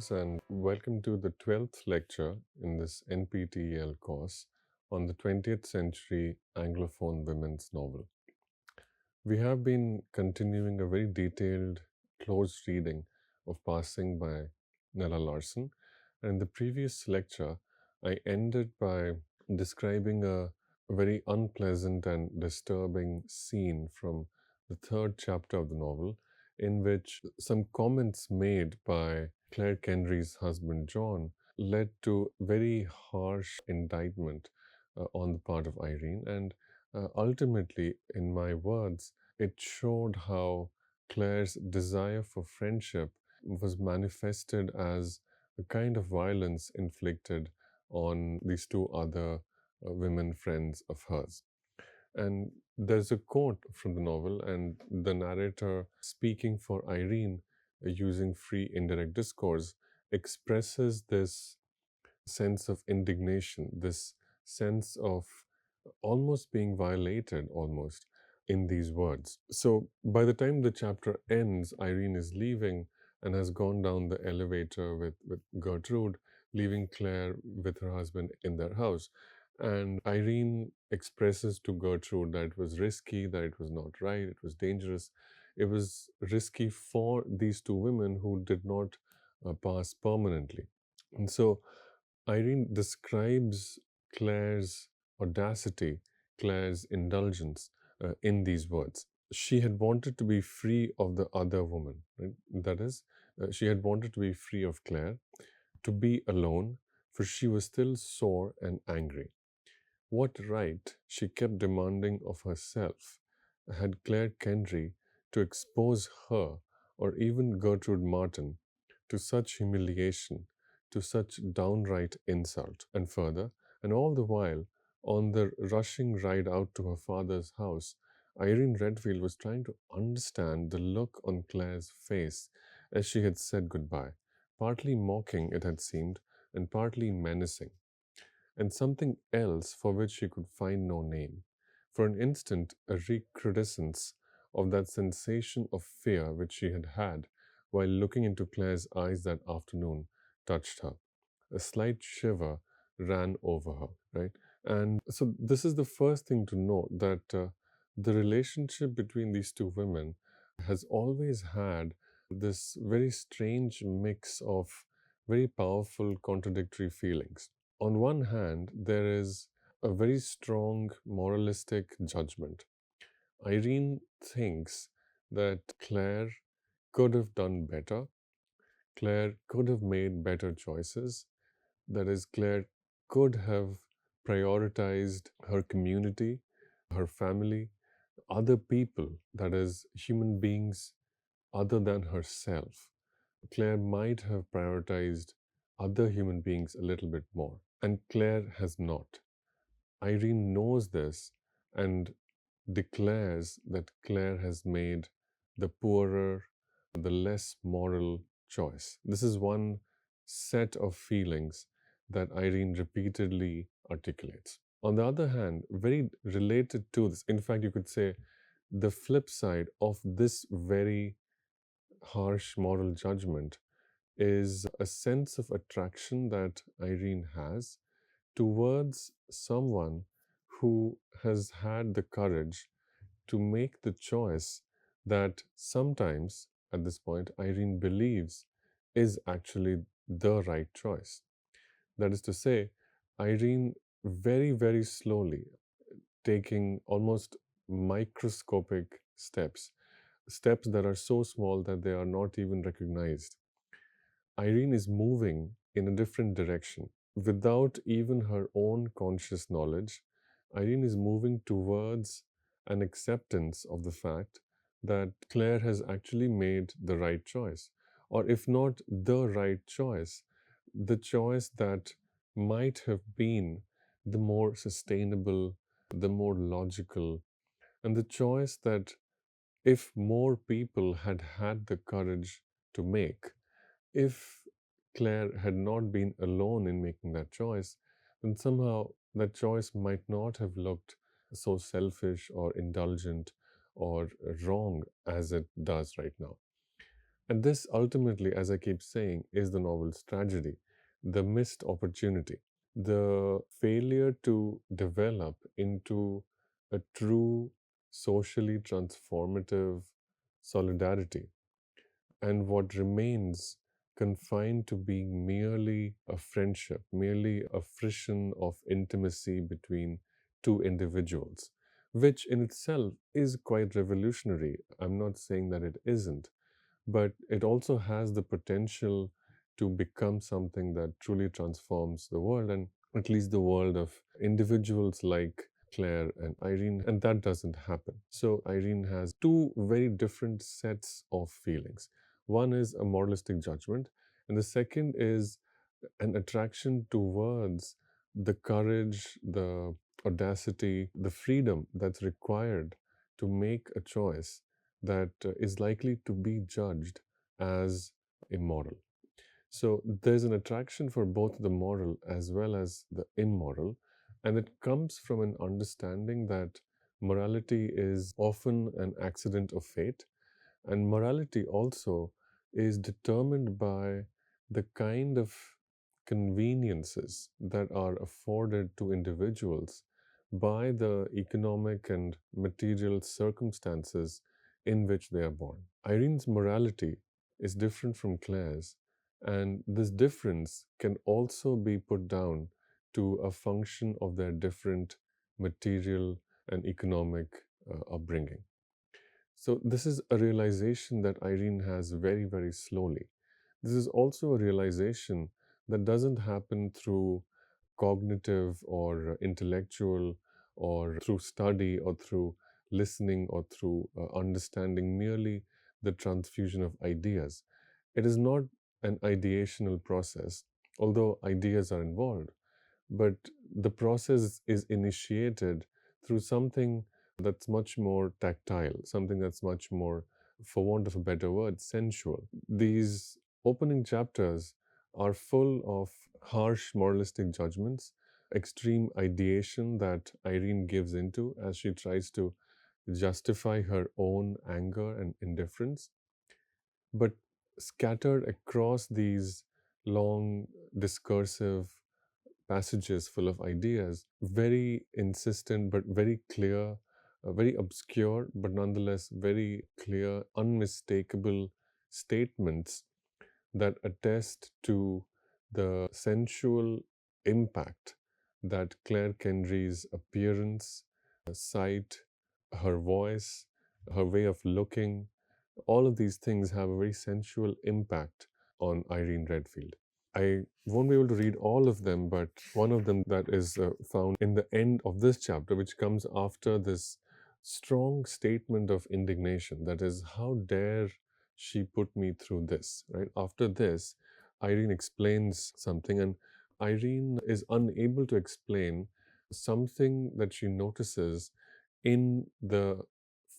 listeners, and welcome to the 12th lecture in this NPTEL course on the 20th century Anglophone women's novel. We have been continuing a very detailed, close reading of Passing by Nella Larsen, and in the previous lecture, I ended by describing a very unpleasant and disturbing scene from the third chapter of the novel, in which some comments made by Claire Kennedy's husband John led to very harsh indictment on the part of Irene. And ultimately, in my words, it showed how Claire's desire for friendship was manifested as a kind of violence inflicted on these two other women friends of hers. And there's a quote from the novel, and the narrator, speaking for Irene using free indirect discourse, expresses this sense of indignation, this sense of almost being violated, almost in these words. So by the time the chapter ends, Irene is leaving and has gone down the elevator with Gertrude, leaving Claire with her husband in their house. And Irene expresses to Gertrude that it was risky, that it was not right, it was dangerous. It was risky for these two women who did not pass permanently. And so Irene describes Claire's audacity, Claire's indulgence in these words. She had wanted to be free of the other woman. Right? That is, she had wanted to be free of Claire, to be alone, for she was still sore and angry. What right, she kept demanding of herself, had Claire Kendry to expose her, or even Gertrude Martin, to such humiliation, to such downright insult? And further, and all the while, on the rushing ride out to her father's house, Irene Redfield was trying to understand the look on Claire's face as she had said goodbye, partly mocking, it had seemed, and partly menacing, and something else for which she could find no name. For an instant, a recrudescence of that sensation of fear which she had had while looking into Claire's eyes that afternoon touched her. A slight shiver ran over her, right? And so, this is the first thing to note, that the relationship between these two women has always had this very strange mix of very powerful contradictory feelings. On one hand, there is a very strong moralistic judgment. Irene thinks that Claire could have done better. Claire could have made better choices. That is, Claire could have prioritized her community, her family, other people, that is, human beings other than herself. Claire might have prioritized other human beings a little bit more, and Claire has not. Irene knows this and declares that Claire has made the poorer, the less moral choice. This is one set of feelings that Irene repeatedly articulates. On the other hand, very related to this, in fact, you could say the flip side of this very harsh moral judgment is a sense of attraction that Irene has towards someone who has had the courage to make the choice that sometimes, at this point, Irene believes is actually the right choice. That is to say, Irene very, very slowly, taking almost microscopic steps, steps that are so small that they are not even recognized. Irene is moving in a different direction. Without even her own conscious knowledge, Irene is moving towards an acceptance of the fact that Claire has actually made the right choice. Or if not the right choice, the choice that might have been the more sustainable, the more logical, and the choice that if more people had had the courage to make, if Claire had not been alone in making that choice, then somehow that choice might not have looked so selfish or indulgent or wrong as it does right now. And this ultimately, as I keep saying, is the novel's tragedy, the missed opportunity, the failure to develop into a true socially transformative solidarity, and what remains confined to being merely a friendship, merely a friction of intimacy between two individuals, which in itself is quite revolutionary. I'm not saying that it isn't, but it also has the potential to become something that truly transforms the world, and at least the world of individuals like Claire and Irene, and that doesn't happen. So Irene has two very different sets of feelings. One is a moralistic judgment, and the second is an attraction towards the courage, the audacity, the freedom that's required to make a choice that is likely to be judged as immoral. So there's an attraction for both the moral as well as the immoral, and it comes from an understanding that morality is often an accident of fate, and morality also is determined by the kind of conveniences that are afforded to individuals by the economic and material circumstances in which they are born. Irene's morality is different from Claire's, and this difference can also be put down to a function of their different material and economic upbringing. So, this is a realization that Irene has very, very slowly. This is also a realization that doesn't happen through cognitive or intellectual or through study or through listening or through understanding merely the transfusion of ideas. It is not an ideational process, although ideas are involved, but the process is initiated through something that's much more tactile, something that's much more, for want of a better word, sensual. These opening chapters are full of harsh moralistic judgments, extreme ideation that Irene gives into as she tries to justify her own anger and indifference, but scattered across these long discursive passages full of ideas, very insistent but very clear, very obscure but nonetheless very clear, unmistakable statements that attest to the sensual impact that Claire Kendry's appearance, sight, her voice, her way of looking, all of these things have a very sensual impact on Irene Redfield. I won't be able to read all of them, but one of them that is found in the end of this chapter, which comes after this strong statement of indignation, that is, how dare she put me through this, right? After this, Irene explains something, and Irene is unable to explain something that she notices in the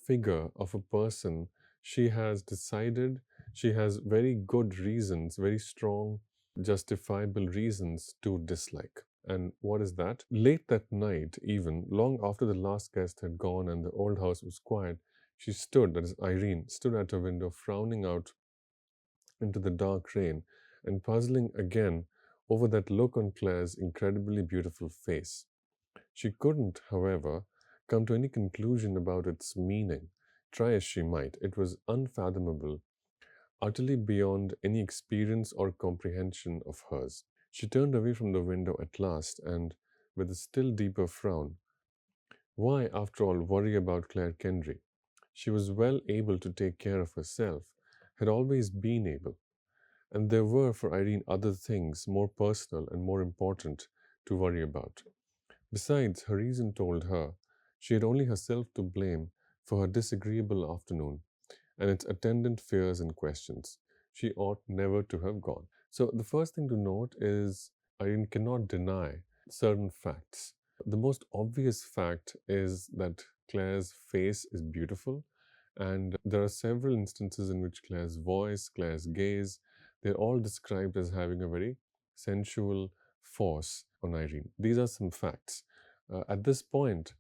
figure of a person she has decided, she has very good reasons, very strong, justifiable reasons to dislike. And what is that? Late that night, even long after the last guest had gone and the old house was quiet, she stood, that is, Irene, stood at her window, frowning out into the dark rain and puzzling again over that look on Claire's incredibly beautiful face. She couldn't, however, come to any conclusion about its meaning. Try as she might, it was unfathomable, utterly beyond any experience or comprehension of hers. She turned away from the window at last and, with a still deeper frown, why, after all, worry about Claire Kendry? She was well able to take care of herself, had always been able, and there were for Irene other things more personal and more important to worry about. Besides, her reason told her she had only herself to blame for her disagreeable afternoon and its attendant fears and questions. She ought never to have gone. So, the first thing to note is Irene cannot deny certain facts. The most obvious fact is that Claire's face is beautiful, and there are several instances in which Claire's voice, Claire's gaze, they're all described as having a very sensual force on Irene. These are some facts. At this point,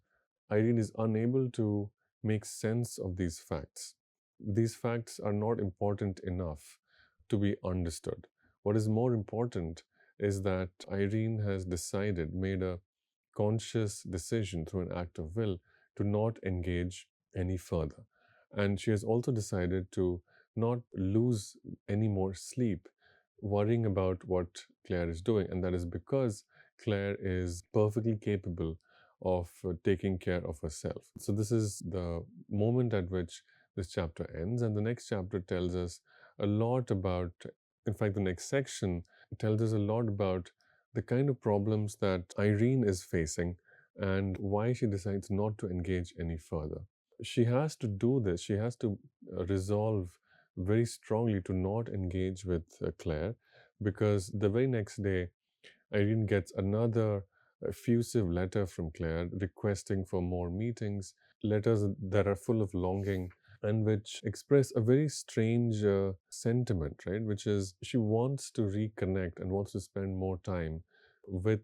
Irene is unable to make sense of these facts. these facts are not important enough to be understood. What is more important is that Irene has decided, made a conscious decision through an act of will to not engage any further. And she has also decided to not lose any more sleep worrying about what Claire is doing. And that is because Claire is perfectly capable of taking care of herself. So, this is the moment at which this chapter ends. And the next chapter tells us a lot about, in fact, the next section tells us a lot about the kind of problems that Irene is facing and why she decides not to engage any further. She has to do this, she has to resolve very strongly to not engage with Claire, because the very next day, Irene gets another effusive letter from Claire requesting for more meetings, letters that are full of longing and which express a very strange sentiment, right? Which is she wants to reconnect and wants to spend more time with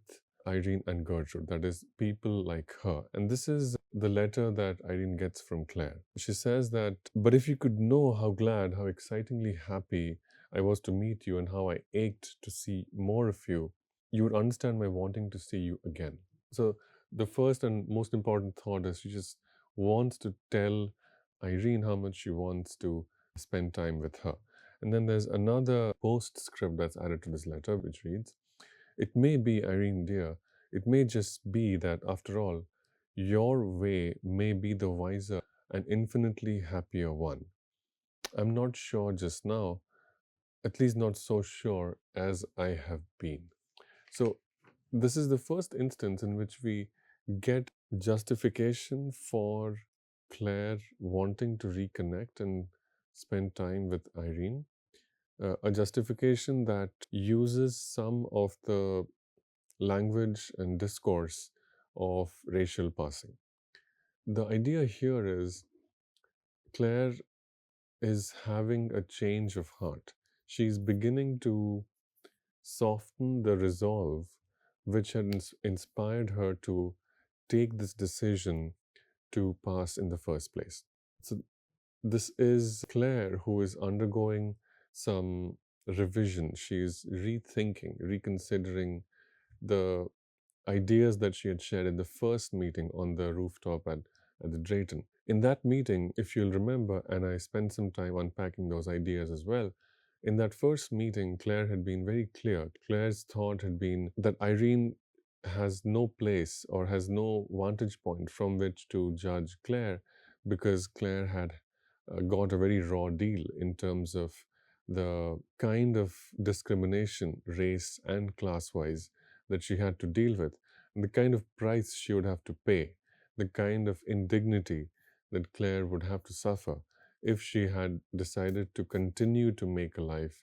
Irene and Gertrude, that is, people like her. And this is the letter that Irene gets from Claire. She says that, but if you could know how glad, how excitingly happy I was to meet you and how I ached to see more of you, you would understand my wanting to see you again. So, the first and most important thought is she just wants to tell Irene how much she wants to spend time with her. And then there's another postscript that's added to this letter, which reads, it may be, Irene dear, it may just be that after all, your way may be the wiser and infinitely happier one. I'm not sure just now, at least not so sure as I have been. So, this is the first instance in which we get justification for Claire wanting to reconnect and spend time with Irene. A justification that uses some of the language and discourse of racial passing. The idea here is Claire is having a change of heart. She's beginning to soften the resolve which had inspired her to take this decision to pass in the first place. So, this is Claire who is undergoing some revision. She is rethinking, reconsidering the ideas that she had shared in the first meeting on the rooftop at the Drayton. In that meeting, if you'll remember, and I spent some time unpacking those ideas as well, in that first meeting, Claire had been very clear. Claire's thought had been that Irene has no place or has no vantage point from which to judge Claire, because Claire had got a very raw deal in terms of the kind of discrimination, race and class wise, that she had to deal with, and the kind of price she would have to pay, the kind of indignity that Claire would have to suffer if she had decided to continue to make a life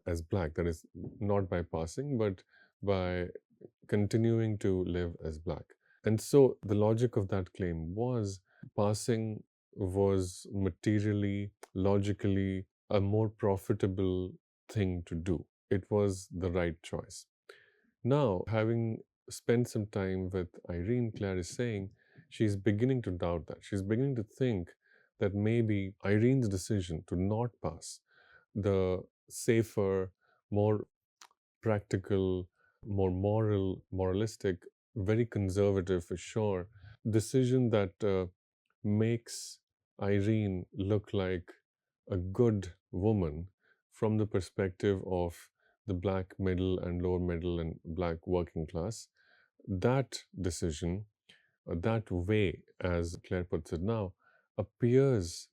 as black. That is, not by passing, but by continuing to live as black. And so the logic of that claim was passing was materially, logically, a more profitable thing to do. It was the right choice. Now, having spent some time with Irene, Claire is saying she's beginning to doubt that. She's beginning to think that maybe Irene's decision to not pass, the safer, more practical, more moral, moralistic, very conservative for sure, decision that makes Irene look like a good woman from the perspective of the black middle and lower middle and black working class. That decision, that way, as Claire puts it now, appears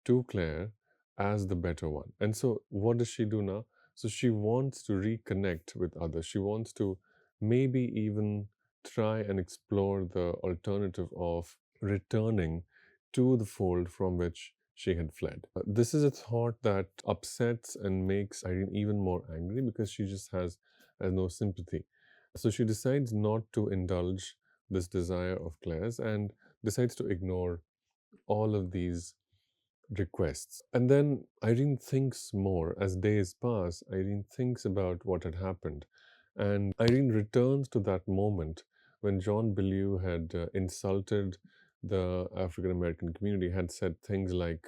to Claire as the better one. And so, what does she do now? So, she wants to reconnect with others. She wants to maybe even try and explore the alternative of returning to the fold from which she had fled. This is a thought that upsets and makes Irene even more angry because she just has no sympathy. So she decides not to indulge this desire of Claire's and decides to ignore all of these requests. And then Irene thinks more. As days pass, Irene thinks about what had happened. And Irene returns to that moment when John Bellew had insulted the African American community, had said things like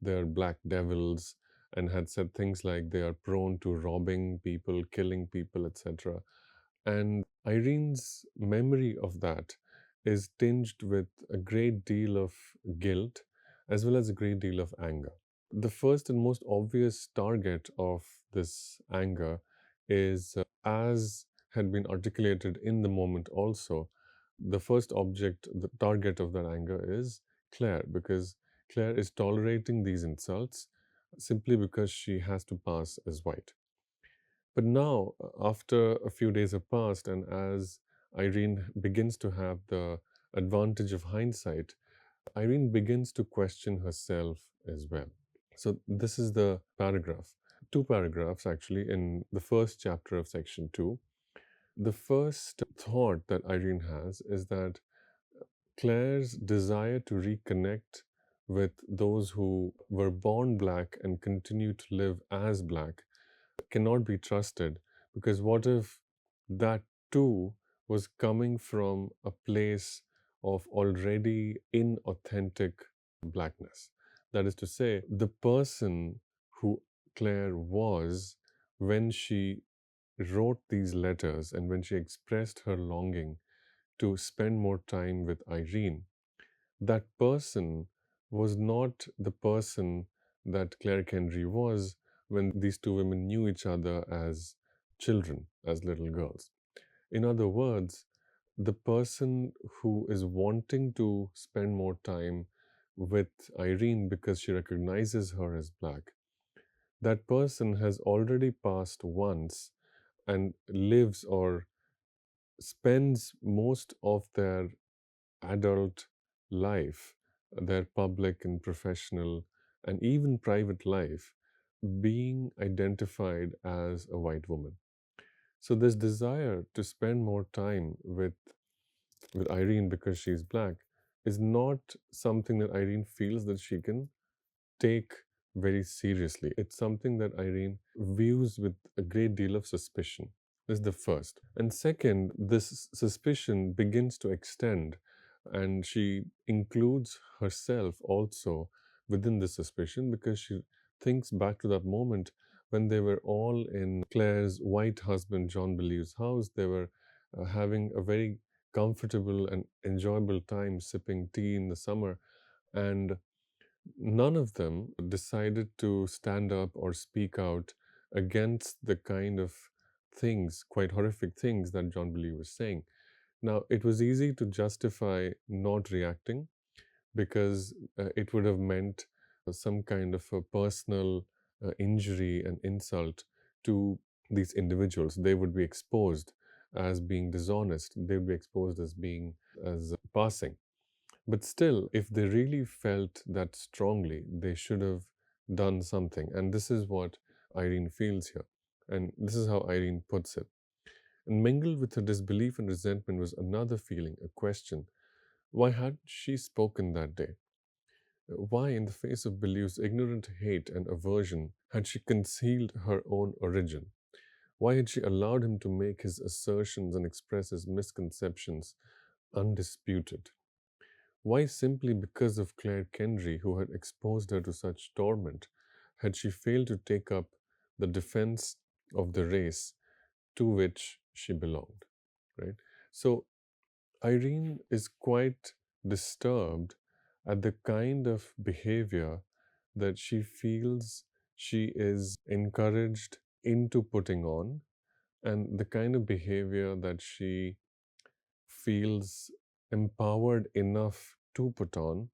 they're black devils, and had said things like they are prone to robbing people, killing people, etc. And Irene's memory of that is tinged with a great deal of guilt as well as a great deal of anger. The first and most obvious target of this anger is, as had been articulated in the moment also, the first object, the target of that anger is Claire, because Claire is tolerating these insults simply because she has to pass as white. But now, after a few days have passed, and as Irene begins to have the advantage of hindsight, Irene begins to question herself as well. So, this is the paragraph. Two paragraphs actually in the first chapter of section 2. The first thought that Irene has is that Claire's desire to reconnect with those who were born black and continue to live as black cannot be trusted, because what if that too was coming from a place of already inauthentic blackness? That is to say, the person who Claire was when she wrote these letters and when she expressed her longing to spend more time with Irene, that person was not the person that Claire Kendry was when these two women knew each other as children, as little girls. In other words, the person who is wanting to spend more time with Irene because she recognizes her as black, that person has already passed once and lives or spends most of their adult life, their public and professional and even private life, being identified as a white woman. So this desire to spend more time with Irene because she's black is not something that Irene feels that she can take very seriously. It's something that Irene views with a great deal of suspicion. This is the first. And second, this suspicion begins to extend, and she includes herself also within this suspicion because she thinks back to that moment when they were all in Claire's white husband, John Bellew's house. They were having a very comfortable and enjoyable time sipping tea in the summer. And none of them decided to stand up or speak out against the kind of things, quite horrific things that John Bellew was saying. Now, it was easy to justify not reacting because it would have meant some kind of a personal injury and insult to these individuals. They would be exposed as being dishonest, they would be exposed as being as passing. But still, if they really felt that strongly, they should have done something. And this is what Irene feels here. And this is how Irene puts it. And mingled with her disbelief and resentment was another feeling, a question. Why had she spoken that day? Why, in the face of Bellew's ignorant hate and aversion, had she concealed her own origin? Why had she allowed him to make his assertions and express his misconceptions undisputed? Why, simply because of Claire Kendry, who had exposed her to such torment, had she failed to take up the defense of the race to which she belonged? Right? So Irene is quite disturbed at the kind of behavior that she feels she is encouraged into putting on, and the kind of behavior that she feels empowered enough to put on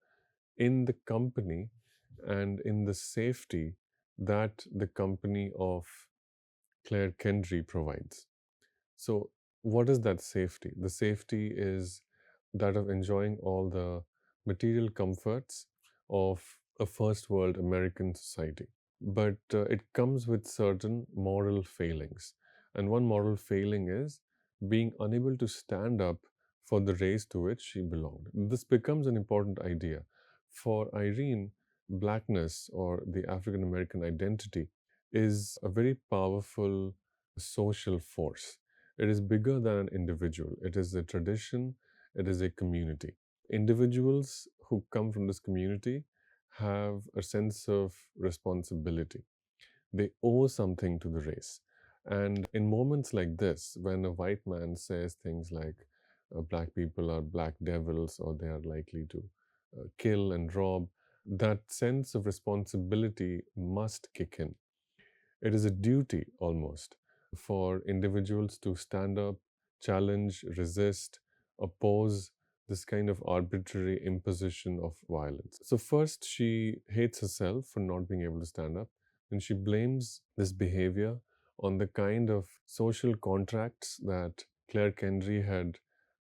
in the company and in the safety that the company of Claire Kendry provides. So, what is that safety? The safety is that of enjoying all the material comforts of a first world American society. But it comes with certain moral failings. And one moral failing is being unable to stand up for the race to which she belonged. This becomes an important idea. For Irene, blackness or the African American identity is a very powerful social force. It is bigger than an individual, it is a tradition, it is a community. Individuals who come from this community have a sense of responsibility. They owe something to the race. And in moments like this, when a white man says things like black people are black devils or they are likely to kill and rob, that sense of responsibility must kick in. It is a duty almost for individuals to stand up, challenge, resist, oppose this kind of arbitrary imposition of violence. So, first, she hates herself for not being able to stand up, and she blames this behavior on the kind of social contracts that Claire Kendry had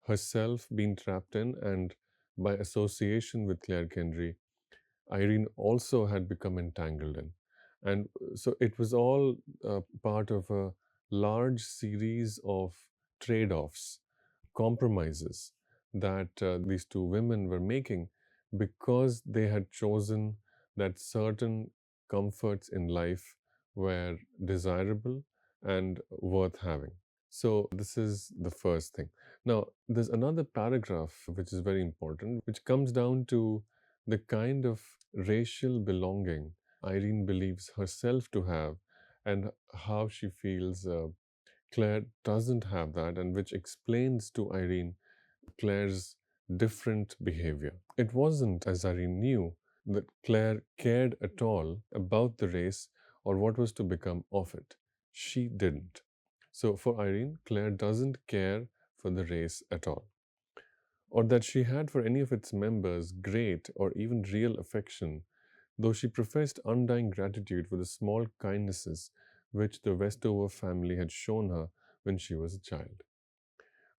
herself been trapped in, and by association with Claire Kendry, Irene also had become entangled in. And so it was all part of a large series of trade offs, compromises that these two women were making because they had chosen that certain comforts in life were desirable and worth having. So, this is the first thing. Now, there's another paragraph which is very important, which comes down to the kind of racial belonging Irene believes herself to have and how she feels Claire doesn't have that, and which explains to Irene Claire's different behavior. It wasn't, as Irene knew, that Claire cared at all about the race or what was to become of it. She didn't. So for Irene, Claire doesn't care for the race at all, or that she had for any of its members great or even real affection, though she professed undying gratitude for the small kindnesses which the Westover family had shown her when she was a child.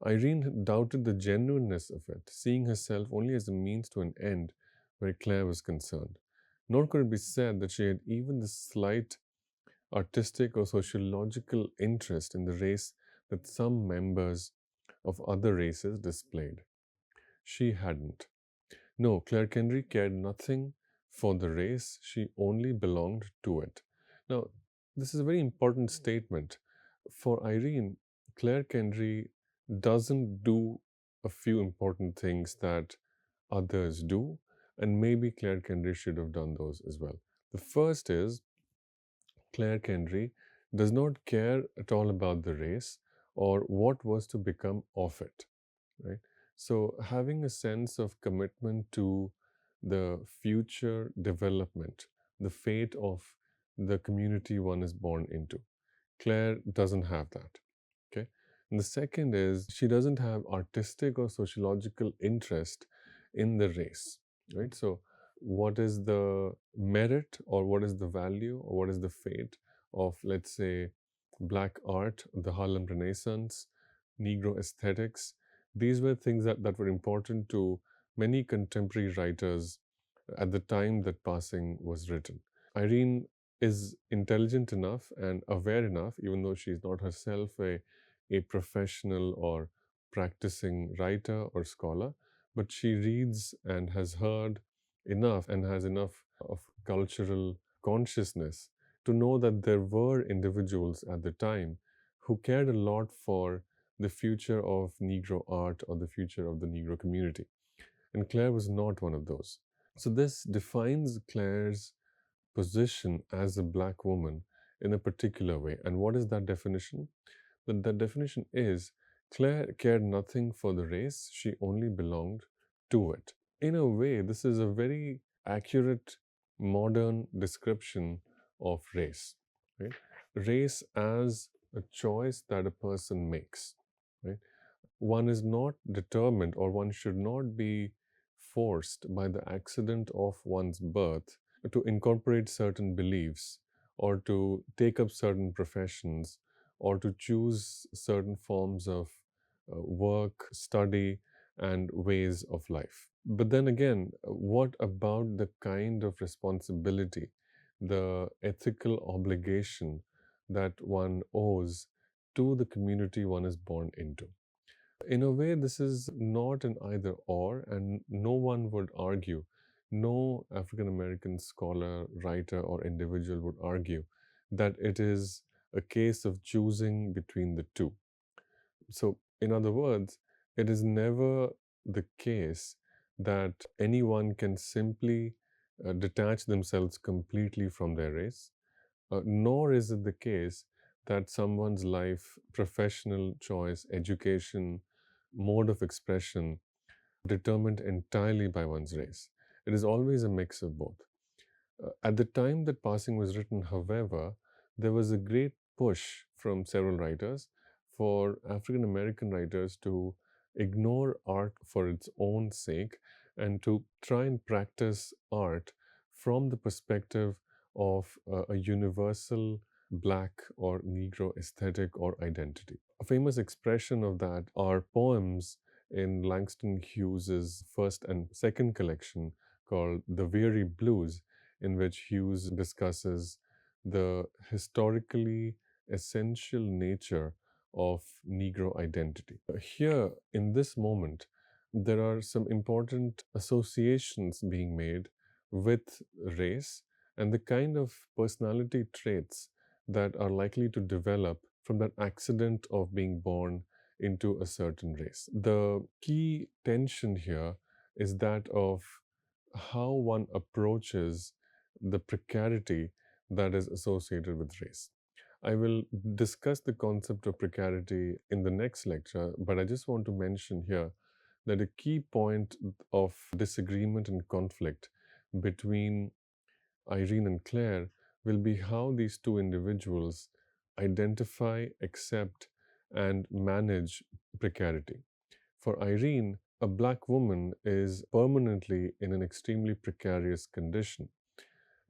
Irene doubted the genuineness of it, seeing herself only as a means to an end where Claire was concerned. Nor could it be said that she had even the slight artistic or sociological interest in the race that some members of other races displayed. She hadn't. No, Claire Kendry cared nothing for the race, she only belonged to it. Now, this is a very important statement. For Irene, Claire Kendry doesn't do a few important things that others do, and maybe Claire Kendry should have done those as well. The first is Claire Kendry does not care at all about the race or what was to become of it, right? So, having a sense of commitment to the future development, the fate of the community one is born into. Claire doesn't have that. Okay. And the second is she doesn't have artistic or sociological interest in the race, right? So, what is the merit or what is the value or what is the fate of, let's say, Black art, the Harlem Renaissance, Negro aesthetics? These were things that were important to many contemporary writers at the time that Passing was written. Irene is intelligent enough and aware enough, even though she's not herself a professional or practicing writer or scholar, but she reads and has heard enough and has enough of cultural consciousness to know that there were individuals at the time who cared a lot for the future of Negro art or the future of the Negro community. And Claire was not one of those. So, this defines Claire's position as a black woman in a particular way. And what is that definition? That definition is Claire cared nothing for the race, she only belonged to it. In a way, this is a very accurate modern description of race, right? Race as a choice that a person makes, right? One is not determined or one should not be forced by the accident of one's birth to incorporate certain beliefs or to take up certain professions or to choose certain forms of work, study, and ways of life. But then again, what about the kind of responsibility, the ethical obligation that one owes to the community one is born into? In a way, this is not an either or, and no one would argue, no African American scholar, writer, or individual would argue that it is a case of choosing between the two. So, in other words, it is never the case that anyone can simply detach themselves completely from their race, nor is it the case that someone's life, professional choice, education, mode of expression determined entirely by one's race. It is always a mix of both. At the time that Passing was written, however, there was a great push from several writers for African American writers to ignore art for its own sake and to try and practice art from the perspective of a universal Black or Negro aesthetic or identity. A famous expression of that are poems in Langston Hughes's first and second collection called The Weary Blues, in which Hughes discusses the historically essential nature of Negro identity. Here, in this moment, there are some important associations being made with race and the kind of personality traits that are likely to develop from that accident of being born into a certain race. The key tension here is that of how one approaches the precarity that is associated with race. I will discuss the concept of precarity in the next lecture, but I just want to mention here that a key point of disagreement and conflict between Irene and Claire will be how these two individuals identify, accept, and manage precarity. For Irene, a Black woman is permanently in an extremely precarious condition.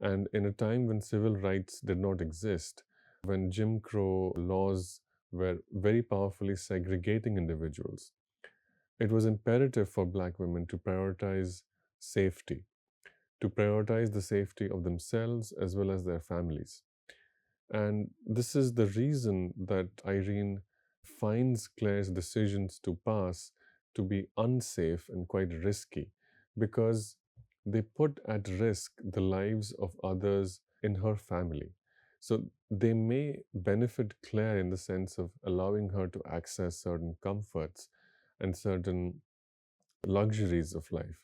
And in a time when civil rights did not exist, when Jim Crow laws were very powerfully segregating individuals, it was imperative for Black women to prioritize safety, to prioritize the safety of themselves as well as their families. And this is the reason that Irene finds Claire's decisions to pass to be unsafe and quite risky because they put at risk the lives of others in her family. So they may benefit Claire in the sense of allowing her to access certain comforts and certain luxuries of life.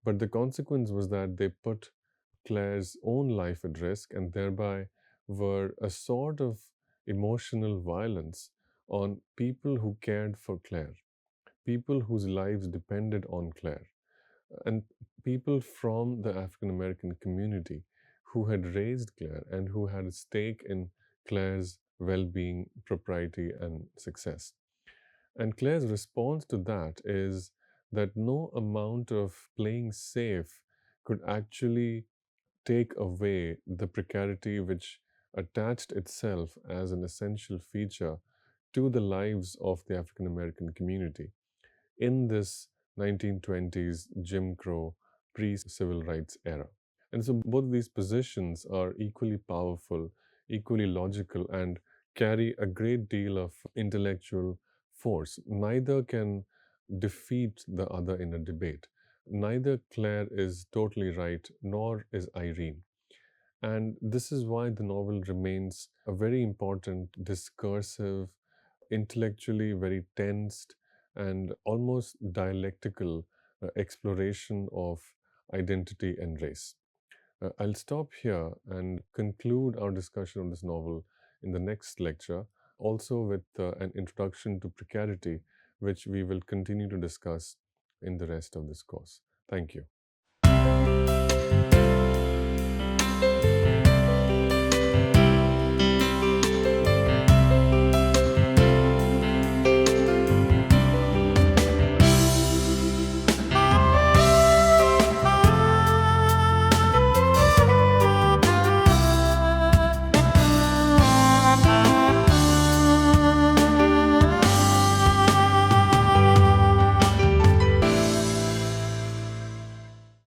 But the consequence was that they put Claire's own life at risk and thereby were a sort of emotional violence on people who cared for Claire, people whose lives depended on Claire, and people from the African American community who had raised Claire and who had a stake in Claire's well being, propriety, and success. And Claire's response to that is that no amount of playing safe could actually take away the precarity which attached itself as an essential feature to the lives of the African American community in this 1920s Jim Crow pre civil rights era. And so both these positions are equally powerful, equally logical, and carry a great deal of intellectual force. Neither can defeat the other in a debate. Neither Claire is totally right, nor is Irene. And this is why the novel remains a very important discursive, intellectually very tensed, and almost dialectical exploration of identity and race. I'll stop here and conclude our discussion of this novel in the next lecture, also with an introduction to precarity, which we will continue to discuss in the rest of this course. Thank you.